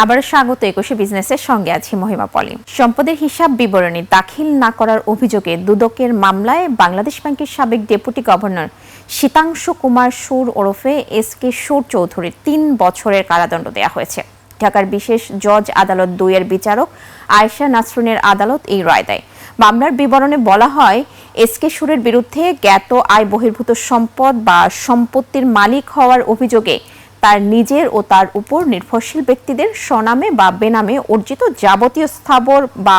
আবার স্বাগত ২১ বিজনেসের সঙ্গে আছি মহিমা পলি। সম্পদের হিসাব বিবরণী দাখিল না করার অভিযোগে দুদকের মামলায় বাংলাদেশ ব্যাংকের সাবেক ডেপুটি গভর্নর শীতাংশু কুমার সুর ওরফে এস.কে সুর চৌধুরীর ৩ বছরের কারাদণ্ড দেওয়া হয়েছে। ঢাকার বিশেষ জজ আদালত ২ এর বিচারক আয়েশা নাসরিনের আদালত এই রায় দেয়। মামলার বিবরণে বলা হয়, এস.কে সুরের বিরুদ্ধে জ্ঞাত আয় বহির্ভূত সম্পদ বা সম্পত্তির মালিক হওয়ার অভিযোগে তার নিজের ও তার উপর নির্ভরশীল ব্যক্তিদের স্বনামে বা বেনামে অর্জিত যাবতীয় স্থাবর বা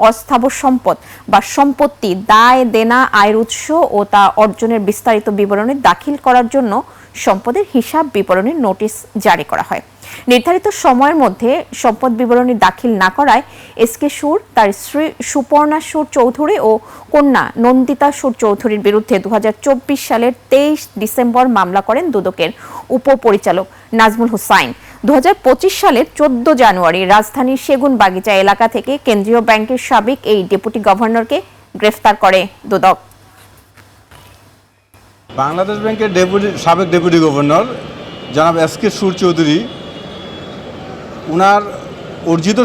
অস্থাবর সম্পদ বা সম্পত্তি দায় দেনা আয়ের উৎস ও তা অর্জনের বিস্তারিত বিবরণী দাখিল করার জন্য সম্পদের হিসাব বিবরণীর নোটিশ জারি করা হয়। নির্ধারিত সময়ের মধ্যে সম্পদ বিবরণী দাখিল না করায় এস.কে সুর, তার স্ত্রী সুপর্ণা সুর চৌধুরী ও কন্যা নন্দিতা সুর চৌধুরীর বিরুদ্ধে ২০২৪ সালের ২৩ ডিসেম্বর মামলা করেন দুদকের উপপরিচালক নাজমুল হুসাইন। ২০২৫ সালের ১৪ জানুয়ারি রাজধানীর সেগুন বাগিচা এলাকা থেকে কেন্দ্রীয় ব্যাংকের সাবেক এই ডেপুটি গভর্নরকে গ্রেফতার করে দুদক। বাংলাদেশ ব্যাংকের সাবেক ডেপুটি গভর্নর জনাব এস.কে সুর চৌধুরী উনার অর্জিত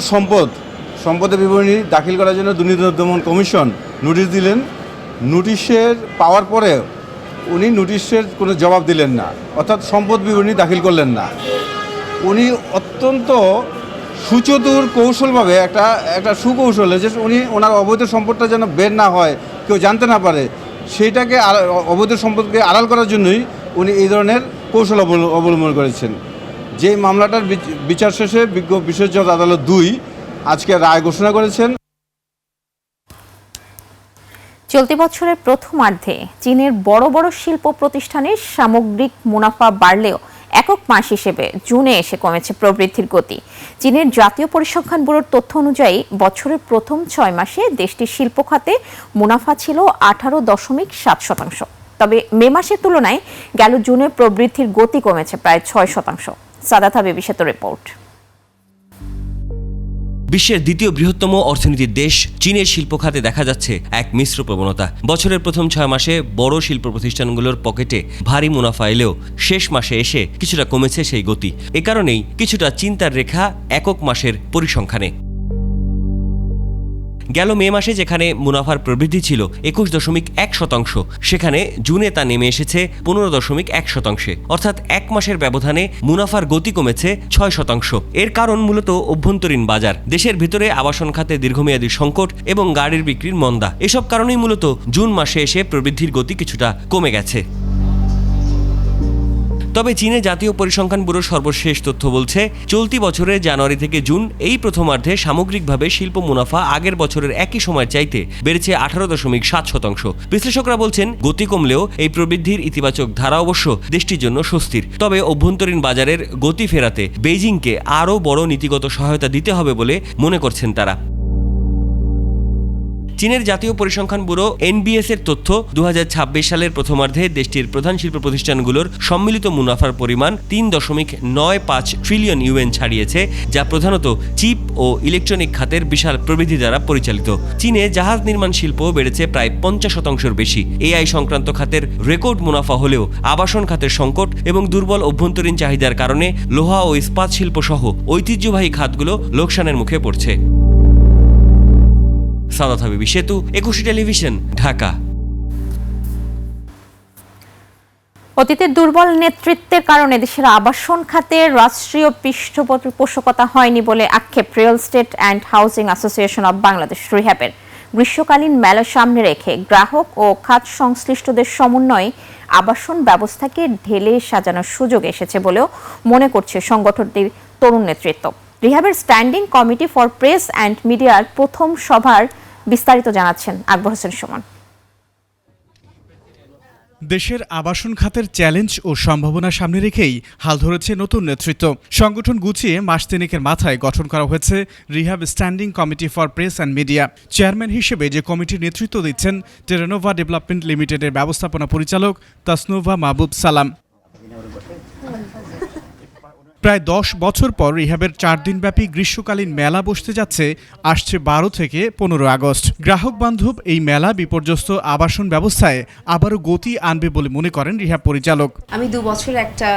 সম্পদের বিবরণী দাখিল করার জন্য দুর্নীতি দমন কমিশন নোটিশ দিলেন। নোটিশের পাওয়ার পরে উনি নোটিশের কোনো জবাব দিলেন না, অর্থাৎ সম্পদ বিবরণী দাখিল করলেন না। উনি অত্যন্ত সুচতুর কৌশলভাবে একটা সুকৌশলে যে উনি ওনার অবৈধ সম্পদটা যেন বের না হয়, কেউ জানতে না পারে, সেইটাকে অবৈধ সম্পদকে আড়াল করার জন্যই উনি এই ধরনের কৌশল অবলম্বন করেছেন। যে মামলাটার বিচার শেষে বিজ্ঞ বিশেষ জজ আদালত ২ আজকে রায় ঘোষণা করেছেন। চলতি বছরের প্রথমার্ধে চীনের বড় বড় শিল্প প্রতিষ্ঠানের সামগ্রিক মুনাফা বাড়লেও একক মাস হিসেবে জুনে এসে কমেছে প্রবৃদ্ধির গতি। চীনের জাতীয় পরিসংখ্যান ব্যুরোর তথ্য অনুযায়ী বছরের প্রথম ৬ মাসে দেশটির শিল্প খাতে মুনাফা ছিল ১৮.৭%। তবে মে মাসের তুলনায় গেল জুনে প্রবৃদ্ধির গতি কমেছে প্রায় ৬%। সাদাত হাবিব বিশেষ রিপোর্ট। বিশ্বের দ্বিতীয় বৃহত্তম অর্থনীতির দেশ চীনের শিল্প খাতে দেখা যাচ্ছে এক মিশ্র প্রবণতা। বছরের প্রথম ৬ মাসে বড় শিল্প প্রতিষ্ঠানগুলোর পকেটে ভারী মুনাফা এলেও শেষ মাসে এসে কিছুটা কমেছে সেই গতি। এ কারণেই কিছুটা চিন্তার রেখা একক মাসের পরিসংখ্যানে। গেল মে মাসে যেখানে মুনাফার প্রবৃদ্ধি ছিল ২১.১%, সেখানে জুনে তা নেমে এসেছে ১৫.১%। অর্থাৎ এক মাসের ব্যবধানে মুনাফার গতি কমেছে ৬%। এর কারণ মূলত অভ্যন্তরীণ বাজার, দেশের ভিতরে আবাসন খাতে দীর্ঘমেয়াদী সংকট এবং গাড়ির বিক্রির মন্দা। এসব কারণেই মূলত জুন মাসে এসে প্রবৃদ্ধির গতি কিছুটা কমে গেছে। তবে চীনের জাতীয় পরিসংখ্যান ব্যুরোর সর্বশেষ তথ্য বলছে, চলতি বছরের জানুয়ারি থেকে জুন এই প্রথমার্ধে সামগ্রিকভাবে শিল্প মুনাফা আগের বছরের একই সময়ের চাইতে বেড়েছে ১৮.৭%। বিশ্লেষকরা বলছেন, গতি কমলেও এই প্রবৃদ্ধির ইতিবাচক ধারা অবশ্য দেশটির জন্য স্বস্তির। তবে অভ্যন্তরীণ বাজারের গতি ফেরাতে বেইজিংকে আরও বড় নীতিগত সহায়তা দিতে হবে বলে মনে করছেন তারা। চীনের জাতীয় পরিসংখ্যান ব্যুরো এনবিএস এর তথ্য, ২০২৬ সালের প্রথমার্ধে দেশটির প্রধান শিল্প প্রতিষ্ঠানগুলোর সম্মিলিত মুনাফার পরিমাণ ৩.৯৫ ট্রিলিয়ন ইউএন ছাড়িয়েছে, যা প্রধানত চিপ ও ইলেকট্রনিক খাতের বিশাল প্রবৃদ্ধি দ্বারা পরিচালিত। চীনে জাহাজ নির্মাণ শিল্প বেড়েছে প্রায় ৫০%-এর বেশি। এআই সংক্রান্ত খাতের রেকর্ড মুনাফা হলেও আবাসন খাতের সংকট এবং দুর্বল অভ্যন্তরীণ চাহিদার কারণে লোহা ও ইস্পাত শিল্প সহ ঐতিহ্যবাহী খাতগুলো লোকসানের মুখে পড়ছে। সাদাত হাবিব, ২১ টেলিভিশন, ঢাকা। অতীতের দুর্বল নেতৃত্বের কারণে দেশের আবাসন খাতে রাষ্ট্রীয় পৃষ্ঠপোষকতা হয়নি বলে আক্ষেপ real estate and housing association of Bangladesh রিহ্যাবের। গ্রীষ্মকালীন মেলা সামনে রেখে গ্রাহক ও খাত সংশ্লিষ্টদের সমন্বয়ে আবাসন ব্যবস্থাকে ঢেলে সাজানোর সুযোগ এসেছে বলেও মনে করছে সংগঠনটির তরুণ নেতৃত্ব। রিহ্যাবের standing committee for press and মিডিয়ার প্রথম সভার বিস্তারিত জানাচ্ছেন আকবর হোসেন সুমন। দেশের আবাসন খাতের চ্যালেঞ্জ ও সম্ভাবনা সামনে রেখেই হাল ধরেছে নতুন নেতৃত্ব। সংগঠন গুছিয়ে মাস তিনেকের মাথায় গঠন করা হয়েছে rehab standing committee for press and media. Chairman হিসেবে যে কমিটির নেতৃত্ব দিচ্ছেন টেরেনোভা ডেভেলপমেন্ট লিমিটেডের ব্যবস্থাপনা পরিচালক তাসনুভা মাহবুব সালাম। প্রায় ১০ বছর পর রিহ্যাবের ৪ দিনব্যাপী গ্রীষ্মকালীন মেলা বসতে যাচ্ছে আসছে ১২ থেকে ১৫ আগস্ট। গ্রাহক বান্ধব এই মেলা বিপর্যস্ত আবাসন ব্যবস্থায় আবারও গতি আনবে বলে মনে করেন রিহ্যাব পরিচালক। আমি ২ বছর একটা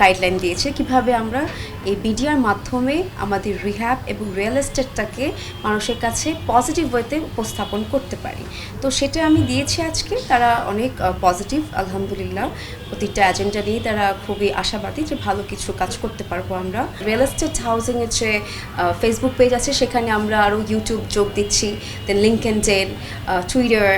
গাইডলাইন দিয়েছে কিভাবে আমরা এই মিডিয়ার মাধ্যমে আমাদের রিহ্যাব এবং রিয়েল এস্টেটটাকে মানুষের কাছে পজিটিভ ওয়েতে উপস্থাপন করতে পারি। তো সেটা আমি দিয়েছি আজকে, তারা অনেক পজিটিভ আলহামদুলিল্লাহ। প্রতিটা এজেন্ডা নিয়ে তারা খুবই আশাবাদী যে ভালো কিছু কাজ করতে পারবো আমরা। রিয়েল এস্টেট হাউজিংয়ের যে ফেসবুক পেজ আছে সেখানে আমরা আরও ইউটিউব যোগ দিচ্ছি, দেন লিঙ্কডইন, টুইটার,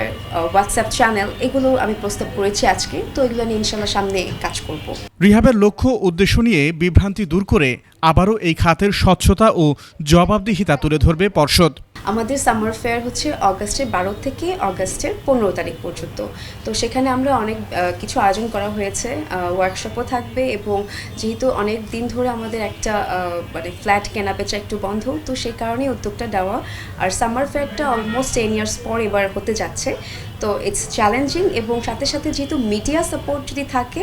হোয়াটসঅ্যাপ চ্যানেল, এগুলো আমি প্রস্তাব করেছি আজকে। তো এগুলো নিয়ে ইনশাল্লাহ সামনে কাজ করব। রিহ্যাবের লক্ষ্য উদ্দেশ্য নিয়ে বিভ্রান্তি দূর করে আবারও এই খাতের স্বচ্ছতা ও জবাবদিহিতা তুলে ধরবে পর্ষদ। আমাদের সামার ফেয়ার হচ্ছে অগাস্টের 12 থেকে অগাস্টের 15 তারিখ পর্যন্ত। তো সেখানে আমরা অনেক কিছু আয়োজন করা হয়েছে, ওয়ার্কশপও থাকবে, এবং যেহেতু অনেক দিন ধরে আমাদের একটা মানে ফ্ল্যাট কেনাবেচা একটু বন্ধ, তো সেই কারণেই উদ্যোগটা দেওয়া। আর সামার ফেয়ারটা অলমোস্ট 10 ইয়ার্স পর এবার হতে যাচ্ছে। তো ইটস চ্যালেঞ্জিং, এবং সাথে সাথে যেহেতু মিডিয়া সাপোর্ট যদি থাকে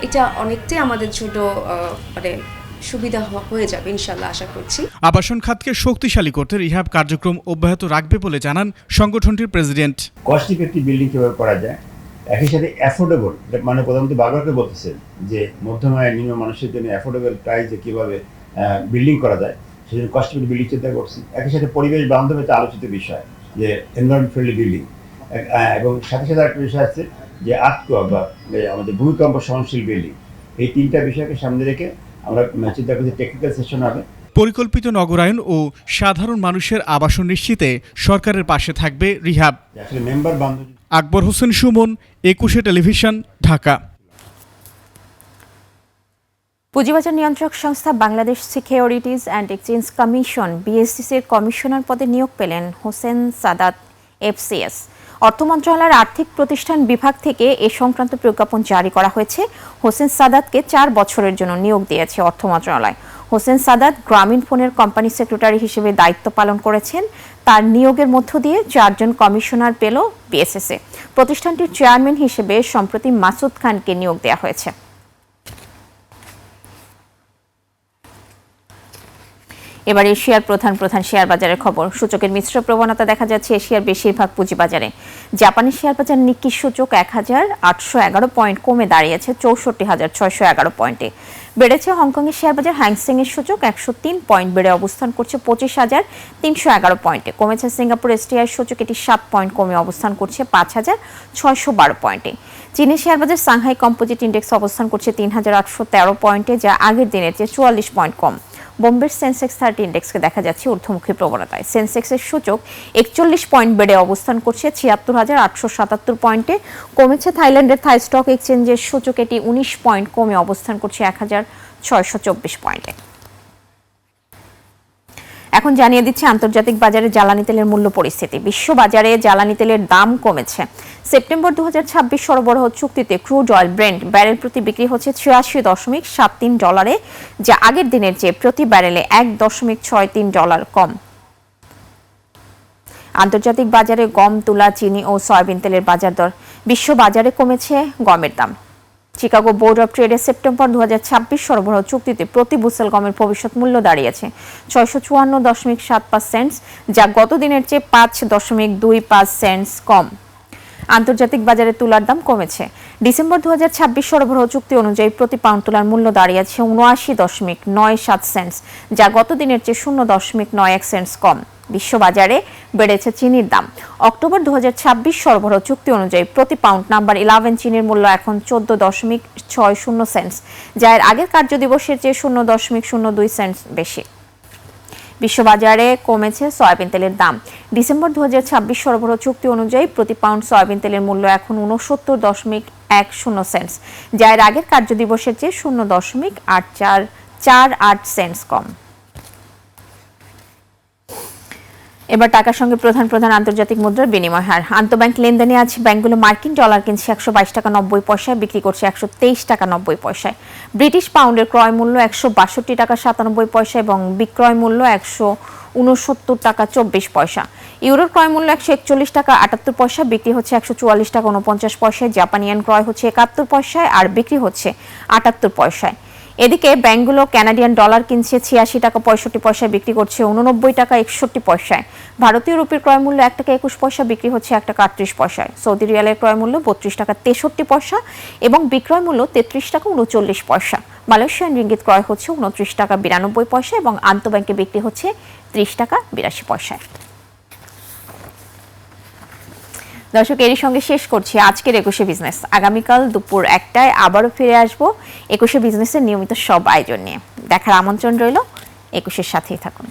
এটা অনেকটাই আমাদের জন্য মানে সুবিধা হয়ে যাবে ইনশাল্লাহ, আশা করছি। আবাসন খাতকে শক্তিশালী করতে রিহ্যাব কার্যক্রম অব্যাহত রাখবে বলে জানান সংগঠনটির প্রেসিডেন্ট। কস্ট ইফেক্টিভ বিল্ডিং কীভাবে করা যায়, একই সাথে অ্যাফোর্ডেবল, মানে প্রধানমন্ত্রী বারবার বলতেছেন যে মধ্যম আয় নিম্ন মানুষের জন্য অ্যাফোর্ডেবল প্রাইসে কীভাবে বিল্ডিং করা যায়, সেই জন্য কস্ট ইফেক্টিভ বিল্ডিং চিন্তা করছি। একই সাথে পরিবেশ বান্ধব একটা আলোচিত বিষয় যে এনভায়রনমেন্ট ফ্রেন্ডলি বিল্ডিং, এবং সাথে সাথে একটা বিষয় আছে যে আর্থকোয়াক বা আমাদের ভূমিকম্প সহনশীল বিল্ডিং। এই তিনটা বিষয়কে সামনে রেখে আমরা চিন্তা করছি টেকনিক্যাল সেশন হবে। পরিকল্পিত নগরায়ন ও সাধারণ মানুষের আবাসন নিশ্চিতে সরকারের পাশে থাকবে রিহ্যাব। আসলে মেম্বার বান্ধব। আকবর হোসেন সুমন, 21 টেলিভিশন, ঢাকা। পুঁজিবাজার নিয়ন্ত্রক সংস্থা Bangladesh securities and exchange commission বিএসসিসির কমিশনার পদে নিয়োগ পেলেন হোসেন সাদাত এফসিএস। অর্থ মন্ত্রণালয়ের আর্থিক প্রতিষ্ঠান বিভাগ থেকে এ সংক্রান্ত প্রজ্ঞাপন জারি করা হয়েছে। হোসেন সাদাতকে 4 বছরের জন্য নিয়োগ দিয়েছে অর্থ মন্ত্রণালয়। হোসেন সাদাত গ্রামীণ ফোনের কোম্পানি সেক্রেটারি হিসেবে দায়িত্ব পালন করেছেন। তার নিয়োগের মধ্য দিয়ে 4 জন কমিশনার পেল বিএসএসএ। প্রতিষ্ঠানটির চেয়ারম্যান হিসেবে সম্প্রতি মাসুদ খানকে নিয়োগ দেওয়া হয়েছে। এবার এশিয়ার প্রধান শেয়ার বাজারের খবর। সূচকের মিশ্র প্রবণতা দেখা যাচ্ছে এশিয়ার বেশিরভাগ পুঁজিবাজারে। জাপানি শেয়ার বাজার নিক্কি সূচক 1811 পয়েন্ট কমে দাঁড়িয়েছে 64,611 পয়েন্টে। বেড়েছে হংকংয়ের শেয়ার বাজার। হ্যাংসেং এর সূচক 103 পয়েন্ট বেড়ে অবস্থান করছে 25,311 পয়েন্টে। কমেছে সিঙ্গাপুর এসটিআই সূচক, এটি 7 পয়েন্ট কমে অবস্থান করছে 5,612 পয়েন্টে। চীনের শেয়ার বাজার সাংহাই কম্পোজিট ইন্ডেক্স অবস্থান করছে 3,813 পয়েন্টে, যা আগের দিনের চেয়ে 44 পয়েন্ট কম। বোম্বের সেন্সেক্স 30 ইন্ডেক্সকে দেখা যাচ্ছে ঊর্ধ্বমুখী প্রবণতায়। সেন্সেক্সের সূচক 41 পয়েন্ট বেড়ে অবস্থান করছে 76,877 পয়েন্টে। কমেছে থাইল্যান্ডের থাই স্টক এক্সচেঞ্জের সূচক, এটি 19 পয়েন্ট কমে অবস্থান করছে 1,624 পয়েন্টে। এখন জানিয়ে দিচ্ছে আন্তর্জাতিক বাজারে জ্বালানি তেলের মূল্য পরিস্থিতি। বিশ্ব বাজারে জ্বালানি তেলের দাম কমেছে। সেপ্টেম্বর 2026 সরবরাহ চুক্তিতে ক্রুড অয়েল ব্রেন্ট ব্যারেল প্রতি বিক্রি হচ্ছে $83.73, যা আগের দিনের চেয়ে প্রতি ব্যারেলে $1.63 কম। আন্তর্জাতিক বাজারে গম, তুলা, চিনি ও সয়াবিন তেলের বাজার দর। বিশ্ব বাজারে কমেছে গমের দাম। চিকাগো বোর্ড অব ট্রেডের সেপ্টেম্বর 2026 সরবরাহ চুক্তিতে প্রতি বুসেল গমের ভবিষ্যৎ মূল্য দাঁড়িয়েছে 654.75 সেন্টস, যা গত দিনের চেয়ে 5.25 সেন্টস কম। আন্তর্জাতিক বাজারে তুলার দাম কমেছে। ডিসেম্বর 2026 সরবরাহ চুক্তি অনুযায়ী প্রতি পাউন্ড তুলার মূল্য দাঁড়িয়েছে 79.97 সেন্টস, যা গত দিনের চেয়ে 0.91 সেন্টস কম। বিশ্ববাজারে বেড়েছে চিনির দাম। অক্টোবর 2026 সরবরাহ চুক্তি অনুযায়ী প্রতি পাউন্ড নাম্বার 11 চিনির মূল্য এখন 14.60 সেন্টস, যা এর আগের কার্যদিবসের চেয়ে 0.02 সেন্টস বেশি। বিশ্ববাজারে কমেছে সয়াবিন তেলের দাম। ডিসেম্বর 2026 সরবরাহ চুক্তি অনুযায়ী প্রতি পাউন্ড সয়াবিন তেলের মূল্য এখন 69.10 সেন্টস, যা এর আগের কার্যদিবসের চেয়ে 0.8448 সেন্টস কম। এবার টাকার সঙ্গে প্রধান আন্তর্জাতিক মুদ্রার বিনিময় হার। আন্তঃব্যাংক লেনদেনে আজ ব্যাংকগুলো মার্কিন ডলার কিনছে 122.90 টাকা, বিক্রি করছে 123.90 টাকা। ব্রিটিশ পাউন্ডের ক্রয় মূল্য 162.97 টাকা এবং বিক্রয় মূল্য 169.24 টাকা। ইউরোর ক্রয় মূল্য 141.78 টাকা, বিক্রি হচ্ছে 144.49 টাকা। জাপানি ইয়েন ক্রয় হচ্ছে 71 পয়সায় আর বিক্রি হচ্ছে 78 পয়সায়। এদিকে ব্যাংকগুলো কানাডিয়ান ডলার কিনছে 86 টাকা 65 পয়সায়, বিক্রি করছে 89 টাকা 61 পয়সায়। ভারতীয় রুপির ক্রয় মূল্য 1 টাকা 21 পয়সা, বিক্রি হচ্ছে 1 টাকা 38 পয়সায়। সৌদি রিয়ালের ক্রয় মূল্য 32 টাকা 63 পয়সা এবং বিক্রয় মূল্য 33 টাকা 39 পয়সা। মালয়েশিয়ান রিঙ্গিত ক্রয় হচ্ছে 29 টাকা 92 পয়সা এবং আন্তঃব্যাংকে বিক্রি হচ্ছে 30 টাকা 82 পয়সায়। দর্শক, এরই সঙ্গে শেষ করছি আজকের 21শে বিজনেস। আগামীকাল দুপুর 1টায় আবারও ফিরে আসবো 21শে বিজনেসের নিয়মিত সব আয়োজন নিয়ে। দেখার আমন্ত্রণ রইল, 21এর সাথেই থাকুন।